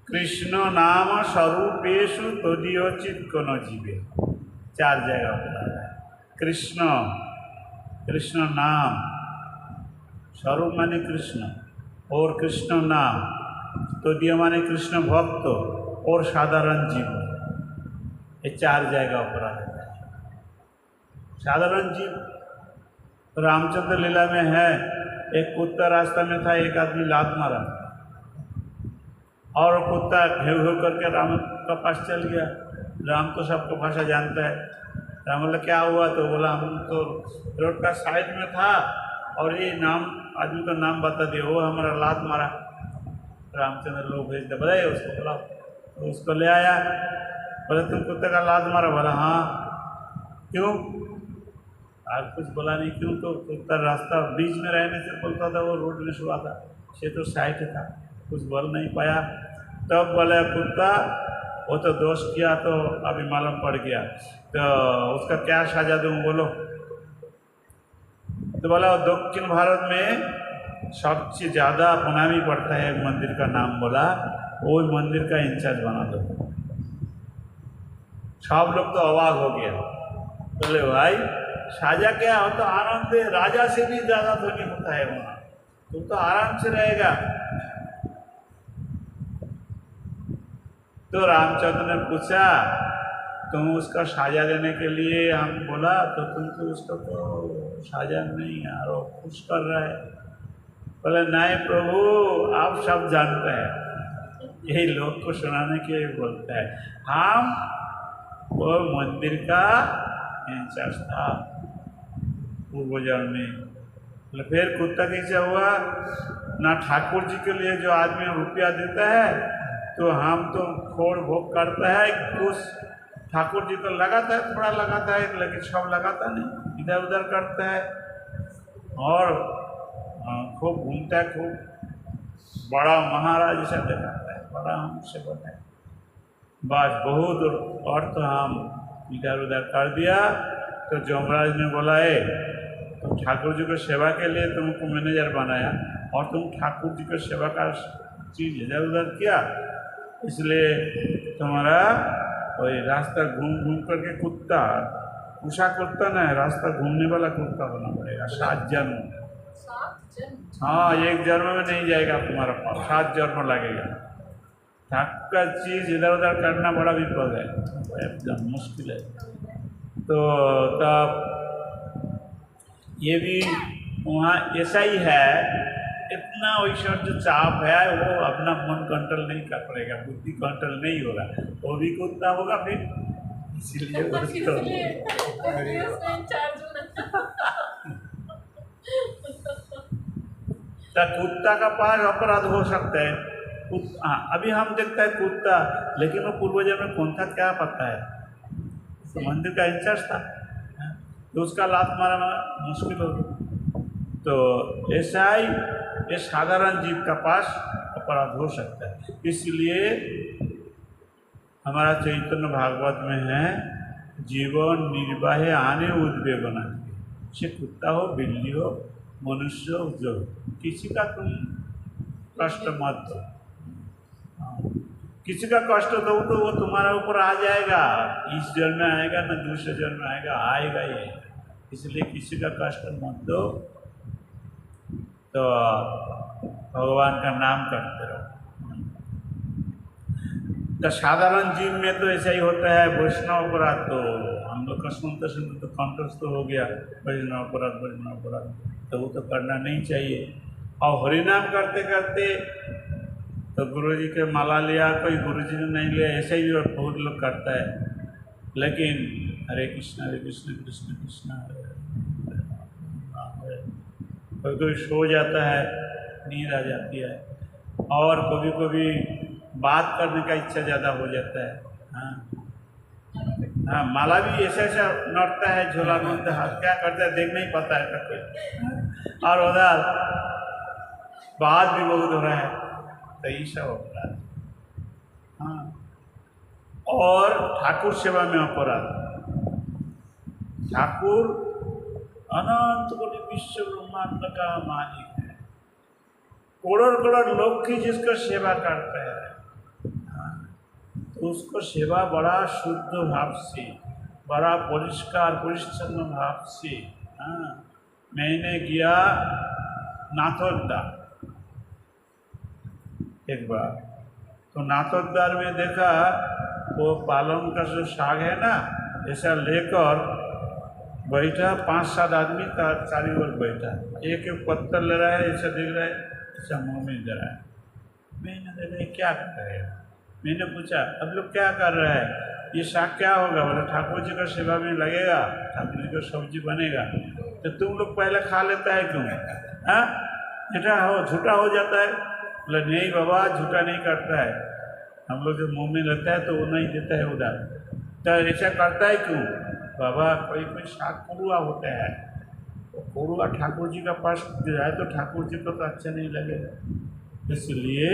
कृष्ण नाम स्वरूपेशु तदीयोचित कोनो जीवे, 4 जगह बोला है। कृष्ण, कृष्ण नाम, स्वरूप माने कृष्ण, और कृष्ण नाम, तदीय माने कृष्ण भक्त, और साधारण जीव, ये 4 जगह अपराध है। साधारण जीव रामचंद्र लीला में है, एक कुत्ता रास्ता में था, एक आदमी लात मारा और कुत्ता घेव घेव करके राम का पास चल गया। राम तो सबको भाषा जानता है। राम बोला क्या हुआ? तो बोला हम तो रोड का साइड में था और ये नाम आदमी का नाम बता दिया, वो हमारा लात मारा। रामचंद्र लोग भेज दे, बताइए उसको बुलाओ। तो उसको ले आया, बोले तुम कुत्ते का लात मारा? बोला हाँ। क्यों? आज कुछ बोला नहीं क्यों, तो कुत्ता रास्ता बीच में रहने से बोलता था, वो रोड में सुआ था, ये तो साइड था, कुछ बोल नहीं पाया। तब बोले कुत्ता वो तो दोष किया तो अभी मालूम पड़ गया, तो उसका क्या सजा दूँ बोलो? तो बोला दक्षिण भारत में सबसे ज़्यादा प्रणामी पड़ता है एक मंदिर का नाम बोला, वो मंदिर का इंचार्ज बना दो। सब लोग तो अवाक हो गया, बोले भाई साजा क्या हो? तो आनंद है, राजा से भी ज़्यादा धनी होता है वहाँ, तुम तो आराम से रहेगा। तो रामचंद्र ने पूछा तुम उसका साजा देने के लिए हम बोला, तो तुम तो उसको तो साजा नहीं यार खुश कर रहा है। बोले नहीं प्रभु आप सब जानते हैं, यही लोग को सुनाने के लिए बोलता है। हम वो मंदिर का इंचार्ज था पूर्व जन्म में। बोले फिर कुत्ता कैसे हुआ? ना ठाकुर जी के लिए जो आदमी रुपया देता है तो हम तो खोड़ भोग करता है, कुछ ठाकुर जी को लगाता है, थोड़ा लगाता है, लेकिन सब लगाता नहीं, इधर उधर करता है और खूब घूमता है, खूब बड़ा महाराज जैसा दिखाता है, बड़ा हमसे बना है। बस बहुत और तो हम इधर उधर कर दिया। तो जमराज ने बोला तुम ठाकुर जी को सेवा के लिए तुमको मैनेजर बनाया और तुम ठाकुर जी को सेवा का चीज़ इधर उधर किया, इसलिए तुम्हारा वही रास्ता घूम घूम करके कुत्ता, उषा कुत्ता ना है, रास्ता घूमने वाला कुत्ता बना पड़ेगा 7 जन्म। हाँ, एक जन्म में नहीं जाएगा तुम्हारा पास, 7 जन्म लगेगा। ठाकुर का चीज़ इधर उधर करना बड़ा विपद है, एकदम मुश्किल है। तो तब ये भी वहाँ ऐसा ही है, इतना ऐश्वर्य चाप है, वो अपना मन कंट्रोल नहीं कर पाएगा, बुद्धि कंट्रोल नहीं होगा, वो भी कुत्ता होगा फिर, इसीलिए कुत्ता का पास अपराध हो सकता है। हाँ, अभी हम देखते हैं कुत्ता, लेकिन वो पूर्वजन्म में कौन था क्या पता है, तो मंदिर का इंचार्ज था, तो उसका लात मारना मुश्किल होगी। तो ऐसा ही ये साधारण जीव का पास अपराध हो सकता है। इसलिए हमारा चैतन्य भागवत में है जीवन निर्वाह आने उद्वेगना, से कुत्ता हो, बिल्ली हो, मनुष्य हो, जो किसी का तुम कष्ट मत दो। किसी का कष्ट दो तो वो तुम्हारा ऊपर आ जाएगा, इस जन्म में आएगा ना दूसरे जन्म में आएगा, आएगा ही। इसलिए किसी का कष्ट मत दो, तो भगवान का नाम करते रहो। तो साधारण जीव में तो ऐसा ही होता है, वैष्णव अपराध तो हम लोग का सुनते सुनते तो कंठस्थ हो गया, वैष्णव अपराध वैष्णव अपराध, तो वो तो करना नहीं चाहिए। और हरिनाम करते करते तो गुरुजी के माला लिया, कोई गुरुजी ने नहीं लिया, ऐसा ही बहुत लोग करता है। लेकिन हरे कृष्ण कृष्ण कृष्ण हरे हरे, कोई कोई सो जाता है, नींद आ जाती है, और कभी कभी बात करने का इच्छा ज़्यादा हो जाता है। हाँ, माला भी ऐसा ऐसा नौटता है, झोला नौटता है, क्या करता है देख नहीं पाता है कोई, और उधर बात भी बहुत हो रहा है, तो ये सब अपराध। हाँ, और ठाकुर सेवा में अपराध। ठाकुर अनंत कोटि विश्व ब्रह्मांड का मालिक है, करोड़ करोड़ लोग की जिसको सेवा करते हैं, तो उसको सेवा बड़ा शुद्ध भाव से, बड़ा परिष्कार परिच्छन्न भाव से। हाँ, मैंने किया नाथोद्दा एक बार, तो नाथोद्दार में देखा वो पालम का जो साग है ना, ऐसा लेकर बैठा, 5-7 आदमी चारों ओर बैठा, एक एक पत्थर ले रहा है, ऐसा देख रहा है, ऐसा मुँह में दे रहा है। मैंने देखा क्या कर रहे हैं, मैंने पूछा अब लोग क्या कर रहा है, ये साग क्या होगा? बोले ठाकुर जी का सेवा में लगेगा, ठाकुर जी का सब्जी बनेगा। तो तुम लोग पहले खा लेता है क्यों? हाँ, झूठा हो जाता है। बोले नहीं बाबा, झूठा नहीं करता है, हम लोग जो मुंह में लगता है तो वो नहीं देता है उधर। तो ऐसा करता है क्यों? बाबा कोई कोई साग कड़ुआ होता है, तो कड़ुआ ठाकुर जी का पास जाए तो ठाकुर जी को तो अच्छा नहीं लगेगा। इसलिए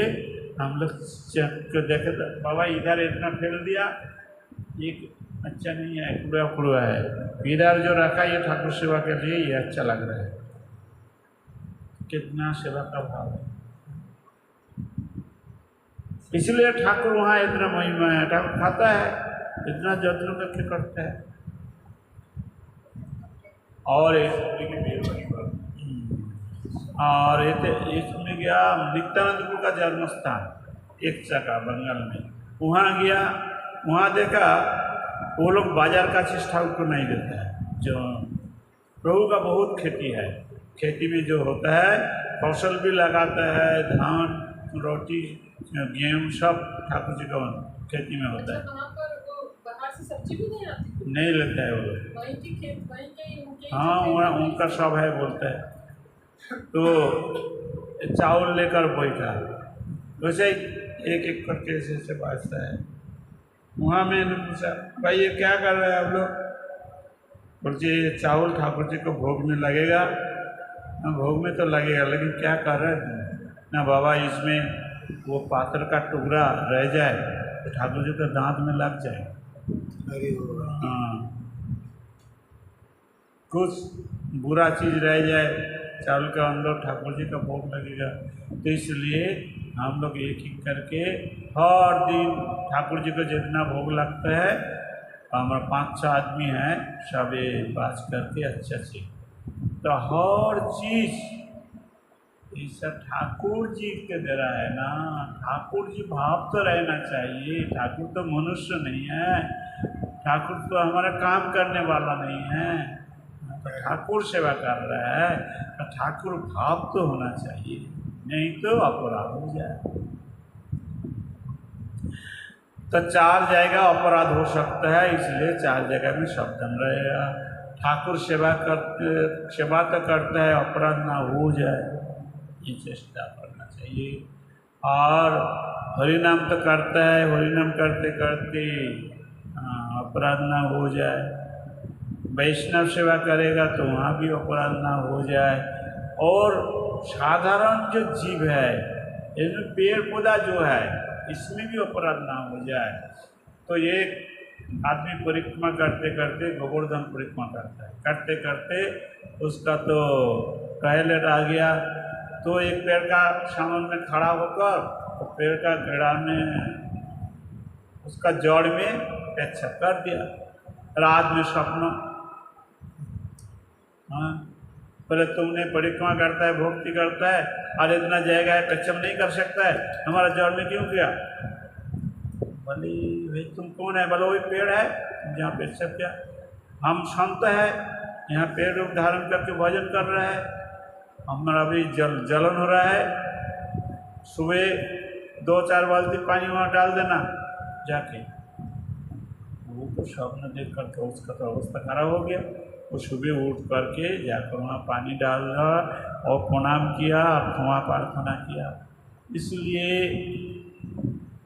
हम लोग चख के देखे तो बाबा इधर इतना फेल दिया, ये अच्छा नहीं है, कड़ुआ कड़ुआ है। इधर जो रखा ये ठाकुर सेवा के लिए ये अच्छा लग रहा है। कितना सेवा का भाव है। इसलिए ठाकुर वहाँ इतना महिमा है। ठाकुर खाता है, इतना जत्न करके करता है। और इसमें गया नित्यानंदपुर का जन्म स्थान एक जगह बंगाल में, वहाँ गया, वहाँ देखा वो लोग बाजार का चीज ठाकुर को नहीं देता है। जो प्रभु का बहुत खेती है, खेती में जो होता है फसल भी लगाता है, धान रोटी गेहूँ सब ठाकुर जी का खेती में होता है। वहाँ पर वो बाहर से सब्जी भी नहीं आती? नहीं लगता है वो लोग, वहीं की खेत, वहीं के उनके। हाँ वहाँ उनका सब है बोलता है। तो चावल लेकर बैठा, वैसे ही एक एक करके ऐसे बाजता है। वहाँ मैंने पूछा भाई ये क्या कर रहे हैं आप लोग? बोलते ये चावल ठाकुर जी को भोग में लगेगा। हाँ भोग में तो लगेगा, लेकिन क्या कर रहे हैं ना बाबा, इसमें वो पात्र का टुकड़ा रह जाए तो ठाकुर जी के दांत में लग जाए। अरे हाँ, कुछ बुरा चीज़ रह जाए चावल के अंदर, ठाकुर जी का भोग लगेगा। तो इसलिए हम लोग एक एक करके हर दिन ठाकुर जी को जितना भोग लगता है, हमारा 5-6 आदमी हैं, सब ये बात करके अच्छे से, तो हर चीज़ ये सब ठाकुर जी के दे रहा है ना। ठाकुर जी भाव तो रहना चाहिए। ठाकुर तो मनुष्य नहीं है, ठाकुर तो हमारा काम करने वाला नहीं है, तो ठाकुर सेवा कर रहा है, तो ठाकुर भाव तो होना चाहिए, नहीं तो अपराध हो जाए। तो 4 जगह अपराध हो सकता है, इसलिए 4 जगह में सावधान रहेगा। ठाकुर सेवा तो करता है, अपराध ना हो जाए ये चेष्टा करना चाहिए। और हरिनाम तो करता है, हरिनाम करते करते अपराध ना हो जाए। वैष्णव सेवा करेगा तो वहाँ भी अपराध ना हो जाए। और साधारण जो जीव है, इसमें पेड़ पौधा जो है, इसमें भी अपराध ना हो जाए। तो ये आदमी परिक्रमा करते करते गोवर्धन परिक्रमा करता है, करते करते उसका तो टॉयलेट आ गया, तो एक पेड़ का सामने में खड़ा होकर तो पेड़ का घेरा में उसका जड़ में पेच्छा कर दिया। रात में स्वप्न, हाँ पहले तुमने परिक्रमा करता है, भक्ति करता है, और इतना जाएगा है पेच्छा नहीं कर सकता है, हमारा जड़ में क्यों किया? बोले भाई तुम कौन है? बोलो वही पेड़ है जहाँ पेच्छा किया। हम संत है, यहाँ पेड़ रूप धारण करके भजन कर रहे हैं, हमारा अभी जलन हो रहा है। सुबह 2-4 बाल्टी पानी वहाँ डाल देना जाके। वो तो स्वप्न देख करके उसका तो अवस्था खराब हो गया। वो सुबह उठ करके जाकर वहाँ पानी डाला और प्रणाम किया और क्षमा प्रार्थना किया। इसलिए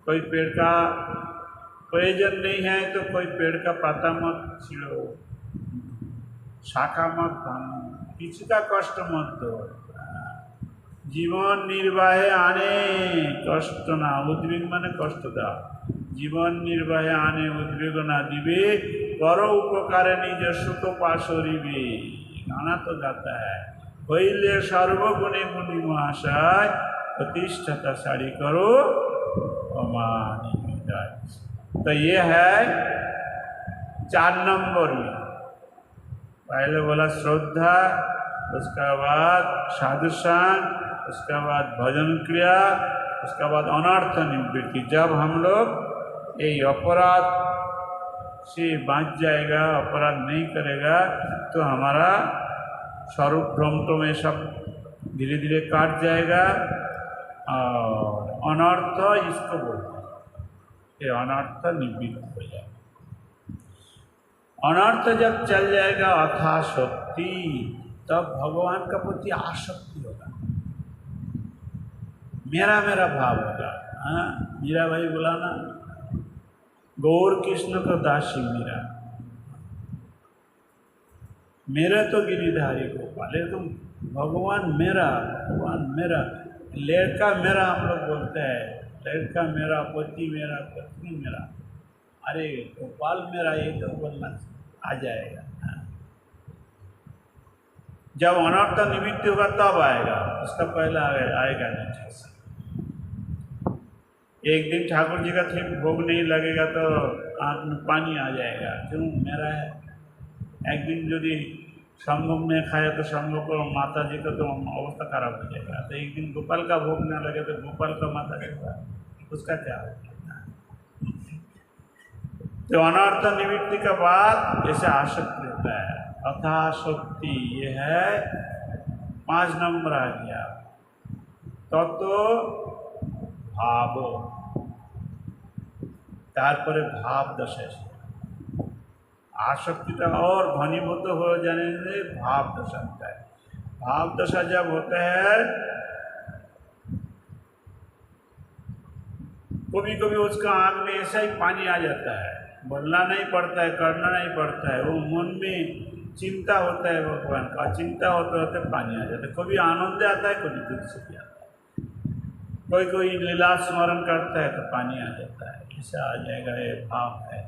कोई पेड़ का प्रयोजन नहीं है तो कोई पेड़ का पत्ता मत छीलो, शाखा मत भांगो, किसी का कष्ट मत दो। जीवन निर्वाहे आने कष्ट ना, उद्वेग माने कष्ट दा। जीवन निर्वाहे आने उद्वेग ना दिवे, करो उपकार निज सुख पाशरिबे। गाना तो गाता है, पहले सर्वगुणे गुणी महाशय, प्रतिष्ठता साड़ी करो अमानी जाए। तो ये है 4 नंबर में। पहले बोला श्रद्धा, उसका बाद साधु संग, उसका बाद भजन क्रिया, उसका बाद अनर्थ निवृत्ति। जब हम लोग ये अपराध से बच जाएगा, अपराध नहीं करेगा, तो हमारा स्वरूप भ्रम तो में सब धीरे धीरे काट जाएगा। और अनर्थ इसको बोलते हैं, ये अनर्थ निवृत्त हो जाएगा। अनर्थ जब चल जाएगा अथा शक्ति, तब भगवान का प्रति आसक्ति होगा, मेरा मेरा भाव होगा। हाँ, मीरा भाई बोला ना, गौर कृष्ण को दासी मीरा, मेरा तो गिरिधारी गोपाल, तुम भगवान मेरा, भगवान मेरा, लड़का मेरा हम लोग बोलते हैं, लड़का मेरा, पति मेरा, पत्नी मेरा, अरे गोपाल मेरा, ये तो बोलना आ जाएगा। जब अनर्थ निमित्त होगा तब आएगा, उसका पहला आएगा नहीं ठीक से। एक दिन ठाकुर जी का ठीक भोग नहीं लगेगा तो आँख में पानी आ जाएगा, क्यों मेरा है। एक दिन यदि संभोग में खाया तो संभोग को माता जी का तो अवस्था खराब हो जाएगा, तो एक दिन गोपाल का भोग ना लगे तो गोपाल का माता जी का उसका क्या होगा। तो अनर्थ निवृत्ति का बाद ऐसे आसक्ति होता है, अथा शक्ति, ये है 5 नंबर आ गया। तो भाव, तारपरे भाव दशा से आसक्ति और घनीभूत हो जाने से भाव दशा होता है। भाव दशा जब होता है, कभी कभी उसका आँख में ऐसा ही पानी आ जाता है, बोलना नहीं पड़ता है, करना नहीं पड़ता है, वो मन में चिंता होता है भगवान का, चिंता होते होते पानी आ जाता है। कभी आनंद आता है, कभी दुख से भी आता है, कोई कोई लीला स्मरण करता है तो पानी आ जाता है, ऐसा आ जाएगा, ये भाव है।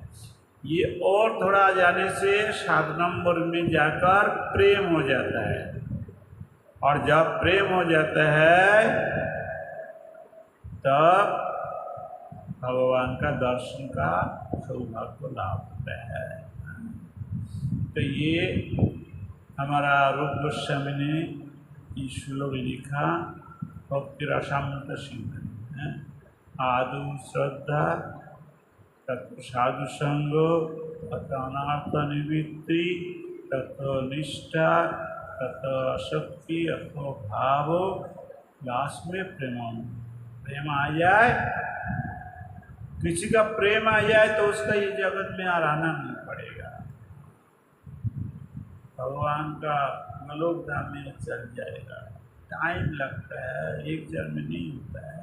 ये और थोड़ा जाने से 7 नंबर में जाकर प्रेम हो जाता है, और जब प्रेम हो जाता है तब भगवान का दर्शन का सौभाग्य लाभ होता है। तो ये हमारा रूप गोस्वामी ने ये श्लोक लिखा, भक्ति रसामृत सिंह है। आदु श्रद्धा, तत्व साधु संग, तत्व अनार्थ निवृत्ति, तत्व निष्ठा, तत्व शक्ति, अथवा भाव, लास्ट में प्रेम आ जाए। किसी का प्रेम आ जाए तो उसका ये जगत में रहना नहीं पड़ेगा, भगवान का गोलोक धाम में चल जाएगा। टाइम लगता है, एक जन्म में नहीं होता है,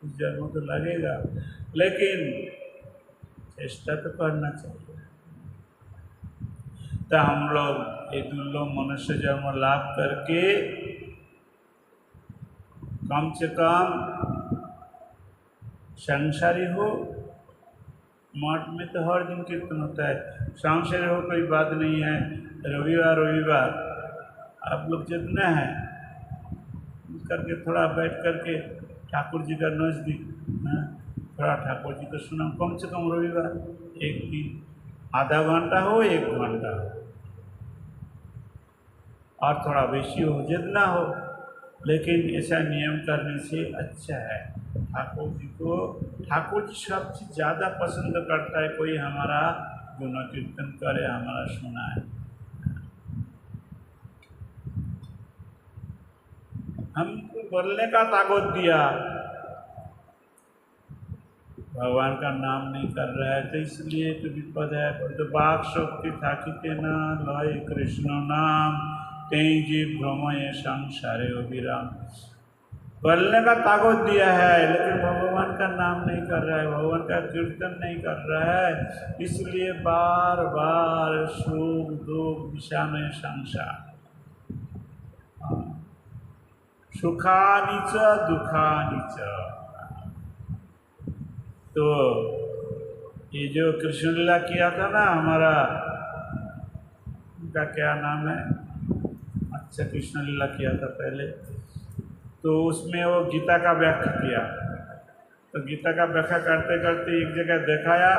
कुछ जन्म तो लगेगा, लेकिन चेष्टा तो करना चाहिए। तो हम लोग ये दुर्लभ मनुष्य जन्म लाभ करके कम से कम संसारी हो, मठ में तो हर दिन कीर्तन होता है, संसारी हो कोई बात नहीं है। रविवार आप लोग जितना है करके थोड़ा बैठ करके ठाकुर जी का नजदीक, थोड़ा ठाकुर जी को सुना, कम से कम रविवार एक दिन आधा घंटा हो, 1 घंटा हो, और थोड़ा बेशी हो, जितना हो, लेकिन ऐसा नियम करने से अच्छा है। ठाकुर जी सबसे ज़्यादा पसंद करता है कोई हमारा गुण कीर्तन करे, हमारा सुनाए। हमको बोलने का ताकत दिया, भगवान का नाम नहीं कर रहा है तो इसलिए तो विपद है। तो बाक शक्ति थाकिते न लय कृष्ण नाम, तेई जीव भ्रमय संसारे अभिराम। बोलने का ताकत दिया है, लेकिन भगवान का नाम नहीं कर रहा है, भगवान का कीर्तन नहीं कर रहा है, इसलिए बार बार सुख दुख विषामय संसार, सुखानि च दुखानि च। तो ये जो कृष्ण लीला किया था ना, हमारा उनका क्या नाम है, अच्छा कृष्ण लीला किया था पहले, तो उसमें वो गीता का व्याख्या किया। तो गीता का व्याख्या करते करते एक जगह दिखाया,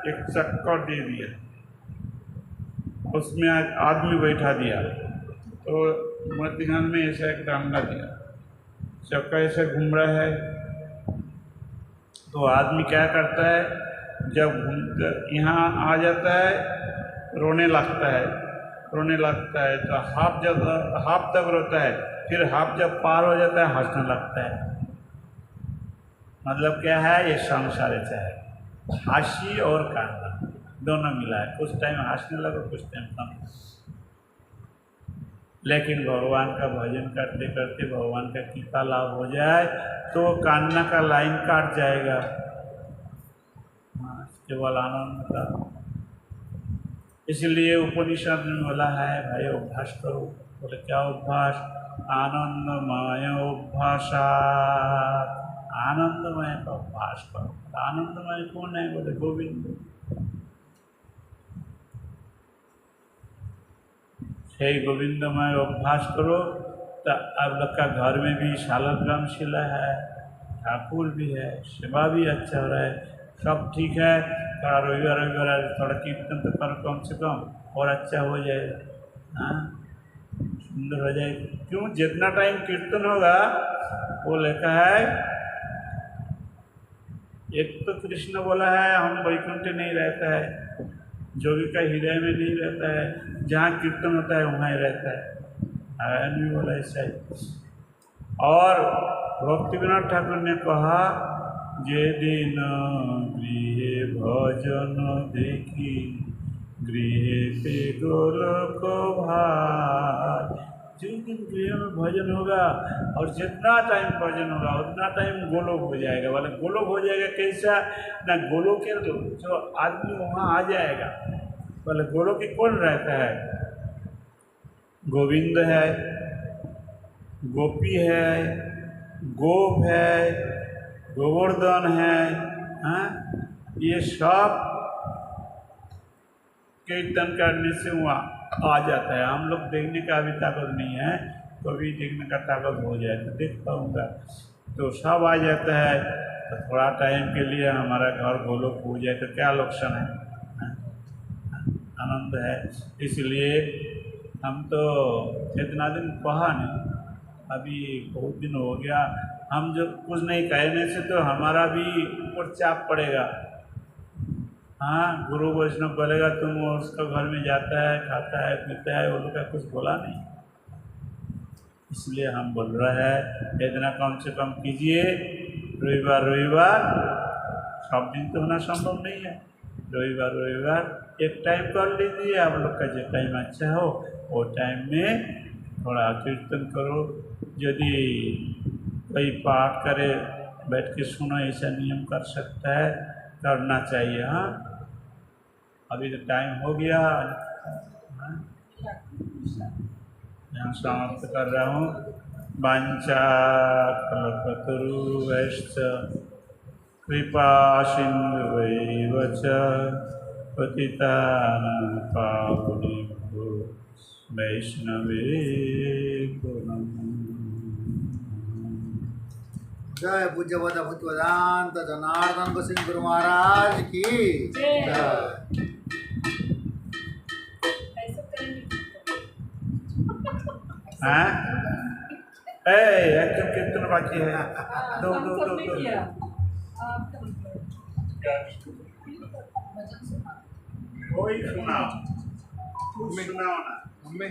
एक चक्कर दे दिया, उसमें आदमी बैठा दिया, तो मध्याह्न में ऐसा एक डंडा दिया, चक्का ऐसे घूम रहा है। तो आदमी क्या करता है, जब घूमकर यहाँ आ जाता है रोने लगता है, तो हाफ तक रोता है, फिर हाफ जब पार हो जाता है हंसने लगता है। मतलब क्या है, ये संसार है, हासी और कांदा दोनों मिला है, कुछ टाइम हंसने लगो, कुछ टाइम कम। लेकिन भगवान का भजन करते करते भगवान का कृपा लाभ हो जाए तो कान्ना का लाइन काट जाएगा। हाँ, केवल आनंद का। इसलिए उपनिषद में बोला है भाई अभ्यास करो। बोले क्या अभ्यास? आनंदमय अभ्यासा, आनंदमय का अभ्यास करो। आनंदमय कौन है? बोले गोविंद। हे गोविंदमय अभ्यास करो तो आप लोग का घर में भी शालग्रामशिला है, ठाकुर भी है, सेवा भी अच्छा हो रहा है, सब ठीक है। थोड़ा रविवार थोड़ा कीर्तन तो करो कम से कम, और अच्छा हो जाएगा। हाँ, सुंदर हो जाएगा। क्यों? जितना टाइम कीर्तन होगा वो लिखा है, एक तो कृष्ण बोला है हम वैकुंठ नहीं रहता है, जोगी का हृदय में नहीं रहता है, जहाँ कीर्तन होता है वहाँ ही रहता है। नारायण भी बोला ऐसा ही। और भक्ति विनोद ठाकुर ने कहा, जे दिन गृह भजन देखी गृह पे गोलोक भाई। जिस दिन गृह में भजन होगा और जितना टाइम भजन होगा उतना टाइम गोलोक हो जाएगा। बोले गोलोक हो जाएगा कैसा? ना गोलोक के जो आदमी वहाँ आ जाएगा। बोले गोलोक की कौन रहता है? गोविंद है, गोपी है, गोप है, गोवर्धन है। हाँ, ये सब कीर्तन करने से वहाँ आ जाता है। हम लोग देखने का अभी ताकत नहीं है, कभी देखने का ताकत हो जाए तो देख पाऊँगा। तो सब आ जाता है, तो थोड़ा टाइम के लिए हमारा घर गोलोक हो जाए तो क्या नुकसान है? आनंद है। इसलिए हम तो इतना दिन कहा नहीं, अभी बहुत दिन हो गया। हम जब कुछ नहीं कहने से तो हमारा भी ऊपर चाप पड़ेगा। हाँ, गुरु वैष्णव बोलेगा तुम उसका घर में जाता है, खाता है, पीता है, वो लोग का कुछ बोला नहीं। इसलिए हम बोल रहे हैं इतना कम से कम कीजिए। रविवार सब दिन तो होना संभव नहीं है। रविवार एक टाइम कर लीजिए। आप लोग का जो टाइम अच्छा हो वो टाइम में थोड़ा कीर्तन करो। यदि कोई पाठ करे बैठ के सुनो, ऐसा नियम कर सकता है, करना चाहिए। हाँ, अभी तो टाइम हो गया। यहाँ समाप्त कर रहा हूँ। वाञ्छा कल्पतरुभ्यश्च कृपा सिन्धुभ्यैव च पतितानां पावनेभ्यो वैष्णवेभ्यो नमः। जय पूज्य भूतवेदांत जनार्दन गोस्वामी गुरु महाराज की जय। ऐसा करेंगे। हाँ, एकदम कीर्तन बाकी है। दो हम दो दो सबने दो किया। आपका कोई सुनाओ, सुनाओ ना। मम्मी